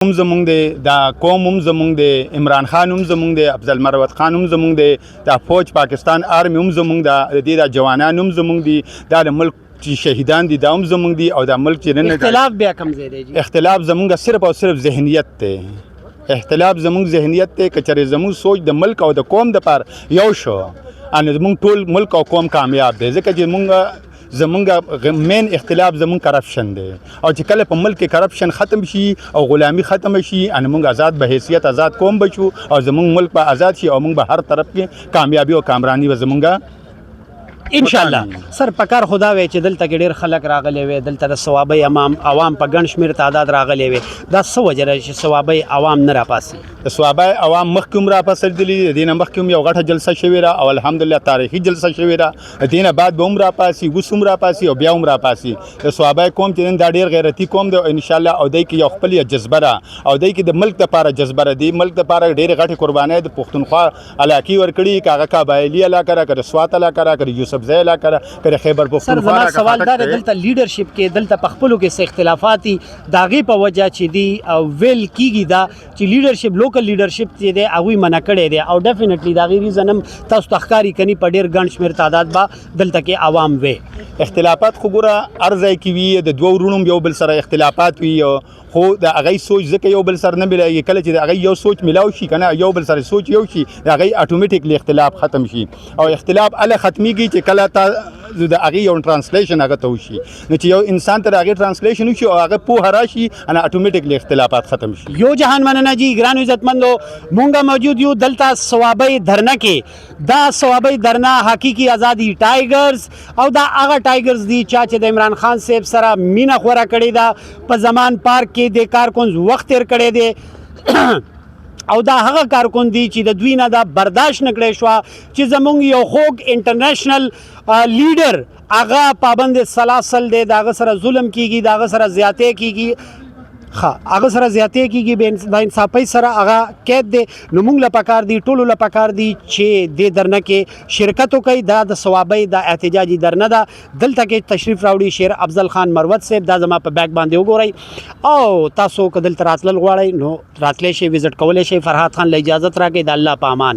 هم زمونږ دی، دا قوم هم زمونږ دی، عمران خان هم زمونږ دی، افضل مروت خان هم زمونږ دی، دا فوج پاکستان آرمی هم زمونږ ده، د دې دا جوانان هم زمونږ دي، دا د ملک چې شهیدان دي دا هم زمونږ دي، او دا ملک چې نن اختلاف بیا کوم ځای دی جی؟ اختلاف زمونږ صرف او صرف ذهنیت دی. اختلاف زمونږ ذهنیت دی. که چېرې زمونږ سوچ د ملک او د قوم دپاره یو شو، ان زمونږ ټول ملک او قوم کامیاب دی. ځکه چې زمونږ مین اختلاف زمونږ کرپشن دی، او چې کله په ملک کې کرپشن ختم شي او غلامي ختم شي، ان موږ آزاد به حیثیت آزاد قوم بشو، او زمونږ ملک به آزاد شي، او موږ به هر طرف کې کامیابی او کامرانی به زمونږ ان شاء الله. سر پکار خدا وی چې دلته کې ډیر خلک راغلي وي، دلته د ثوابي عوام په ګڼ شمیر تعداد راغلي وي، دا څه وجه ده چې ثوابي عوام نه راپاسي؟ د ثوابي عوام مخکې راپاسېدلي دي، د دې نه مخکې هم یو غټه جلسه شوې ده، او الحمدلله تاریخي جلسه شوې ده. د دې نه بعد به هم راپاسي، اوس هم راپاسي، او بیا هم راپاسي. د ثوابي قوم چې نن دا ډېر غیرتي قوم دی، ان شاء الله، او دوی کې یو خپل جذبه ده، او دوی کې د ملک دپاره جذبه ده. د ملک دپاره ډېرې غټې قربانۍ د پښتونخوا علاقې ورکړي، که هغه قبایلي علاقه ده، که د سوات علاقه ده، که د یوسفزۍ علاقه ده، که د خیبر پښتونخوا علاقه. سوال دا دلته لیډرشپ کې دلته په خپلو کې څه اختلافاتي داغې په وجه چې دی او ویل کیږي دا چې لیډرشپ لوکل لیډرشپ چې دی هغوی منع کړی دی، او ډیفینټلی د هغې ریزن هم تاسو ته ښکاري کني په ډېر ګڼ شمېر تعداد به دلته کې عوام وي. اختلافات خو ګوره هر ځای کې وي، د دوه ورونو یو بل سره اختلافات وي، خو د هغې سوچ ځکه یو بل سره نه ملایي. کله چې د هغې یو سوچ ملاو شي که نه، یو بل سره سوچ یو شي، د هغې اټومیټیکلی اختلاف ختم شي. او اختلاف هله ختمیږي چې کله تا د هغې یو ټرانسلیشن هغه ته وشي، نو چې یو انسان ته د هغې ټرانسلیشن وشي او هغه پوهه راشي، انا اټومیټیکلی اختلافات ختم شي. یو جهان مننه جی. ګرانو عزتمندو، مونږ موجود یو دلته ثوابي دھرنا کې. دا ثوابي دھرنا حقیقي آزادي ټایګرز، او دا هغه ټایګرز دي چې د عمران خان صاحب سره مینه خوره کړې ده، په زمان پارک کې د کارکونز وخت تیر کړی دی، او دا هغه کارکون دي چې د دوی نه دا برداشت نه کړی شوه چې زمونږ یو خوږ انټرنیشنل لیډر هغه پابند سلاسل دی، د هغه سره ظلم کیږي، د هغه سره زیاتې کیږي، هغه سره زیاتې کیږي، د انصافۍ سره هغه قید دی. نو موږ له پکار دي، ټولو له پکار دي چې دې درنه کې شرکت وکړي. دا د ثوابي دا احتجاجي درنه ده، دلته کې تشریف راوړي شیر افضل خان مروت صاحب، دا زما په بیک باندې وګورئ، او تاسو که دلته راتلل غواړئ نو راتلی شئ، وزټ کولی شئ. فرهاد خان له اجازت راکړئ، د الله په امان.